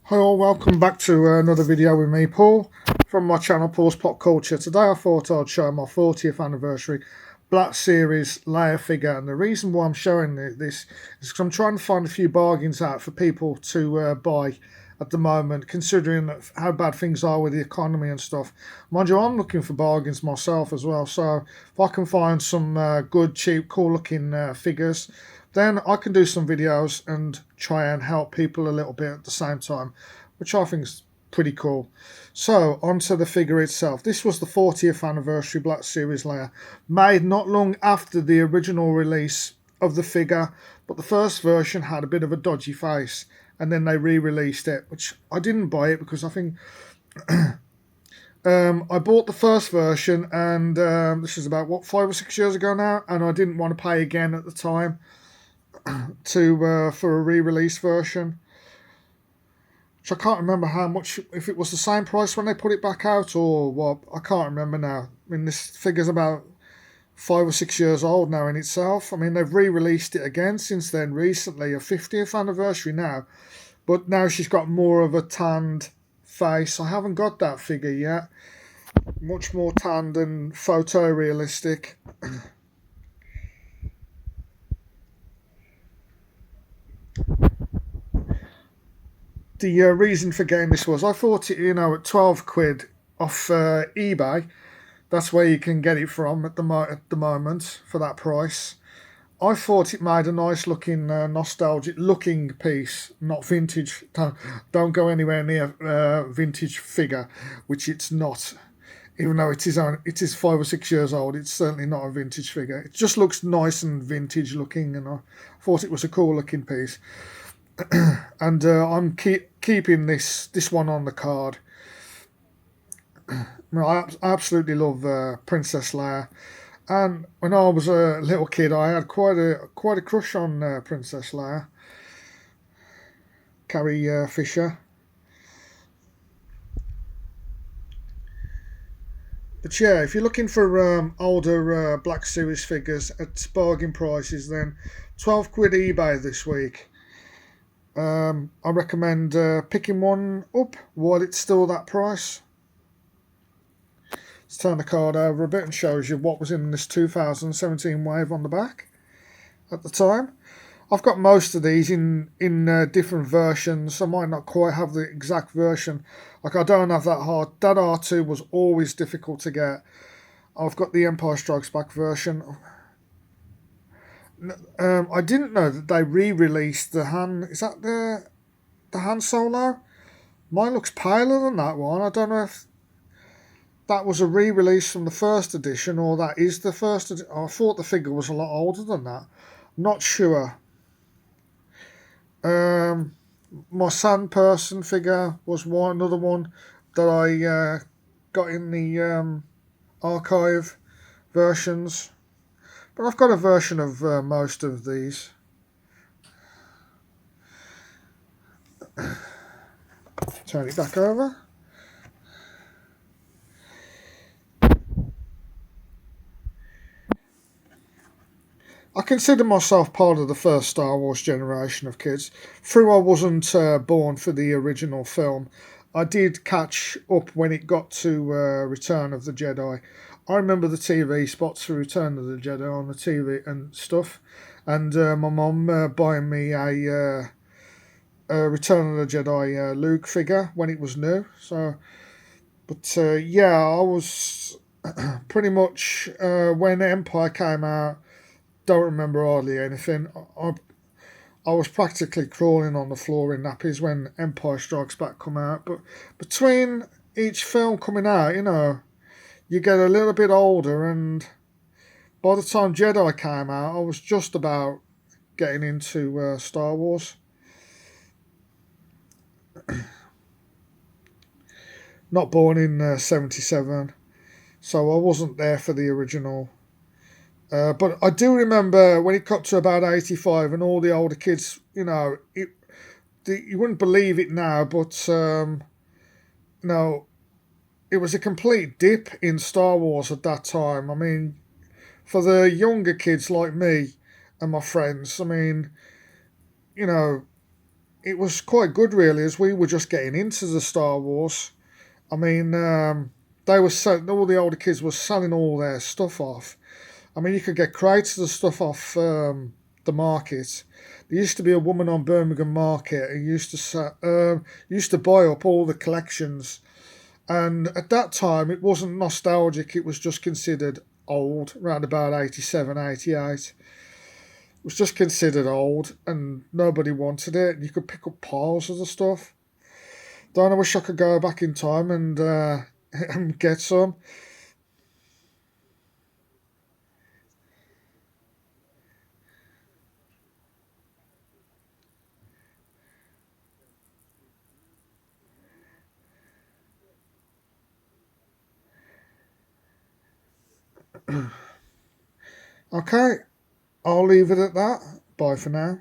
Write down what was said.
Hi all, welcome back to another video with me, Paul, from my channel, Paul's Pop Culture. Today I thought I'd show my 40th anniversary Black Series Leia figure, and the reason why I'm showing this is because I'm trying to find a few bargains out for people to buy at the moment, considering how bad things are with the economy and stuff. Mind you, I'm looking for bargains myself as well, so if I can find some good, cheap, cool-looking figures, then I can do some videos and try and help people a little bit at the same time, which I think is pretty cool. So, onto the figure itself. This was the 40th anniversary Black Series Leia, made not long after the original release of the figure, but the first version had a bit of a dodgy face, and then they re-released it, which I didn't buy it because I think I bought the first version, and this is about, what, 5 or 6 years ago now, and I didn't want to pay again at the time for a re-release version, which I can't remember how much, if it was the same price when they put it back out or what. I can't remember now. I mean, this figure's about 5 or 6 years old now in itself. I mean, they've re-released it again since then recently, a 50th anniversary now, but now she's got more of a tanned face. I haven't got that figure yet. Much more tanned and photorealistic. The reason for getting this was I thought it, at 12 quid off eBay, that's where you can get it from at the moment for that price. I thought it made a nice looking, nostalgic looking piece, not vintage. Don't go anywhere near vintage figure, which it's not. Even though it is 5 or 6 years old, it's certainly not a vintage figure. It just looks nice and vintage looking, and I thought it was a cool looking piece. And I'm keeping this one on the card. I absolutely love Princess Leia, and when I was a little kid, I had quite a crush on Princess Leia, Carrie Fisher. But yeah, if you're looking for older Black Series figures at bargain prices, then 12 quid eBay this week. I recommend picking one up while it's still that price. Let's turn the card over a bit and shows you what was in this 2017 wave on the back at the time. I've got most of these in different versions. I might not quite have the exact version. Like, I don't have that hard. That R2 was always difficult to get. I've got the Empire Strikes Back version. I didn't know that they re-released the Han. Is that the Han Solo? Mine looks paler than that one. I don't know if that was a re-release from the first edition or that is the first. I thought the figure was a lot older than that. Not sure. My Sand Person figure was another one that I got in the archive versions. But I've got a version of most of these. Turn it back over. I consider myself part of the first Star Wars generation of kids. Though I wasn't born for the original film, I did catch up when it got to Return of the Jedi. I remember the TV spots for Return of the Jedi on the TV and stuff, and my mum buying me a Return of the Jedi Luke figure when it was new. So, but yeah, I was pretty much when Empire came out. Don't remember hardly anything. I was practically crawling on the floor in nappies when Empire Strikes Back come out. But between each film coming out, you get a little bit older, and by the time Jedi came out, I was just about getting into Star Wars. Not born in 77, so I wasn't there for the original. But I do remember when it got to about 85 and all the older kids, you wouldn't believe it now, but no, it was a complete dip in Star Wars at that time. I mean, for the younger kids like me and my friends, I mean, you know, it was quite good, really, as we were just getting into the Star Wars. I mean, they were all the older kids were selling all their stuff off. I mean, you could get crates of the stuff off the market. There used to be a woman on Birmingham Market who used to buy up all the collections, and at that time it wasn't nostalgic. It was just considered old, around about 87, 88. It was just considered old, and nobody wanted it. And you could pick up piles of the stuff. Don't I wish I could go back in time and and get some. Okay, I'll leave it at that. Bye for now.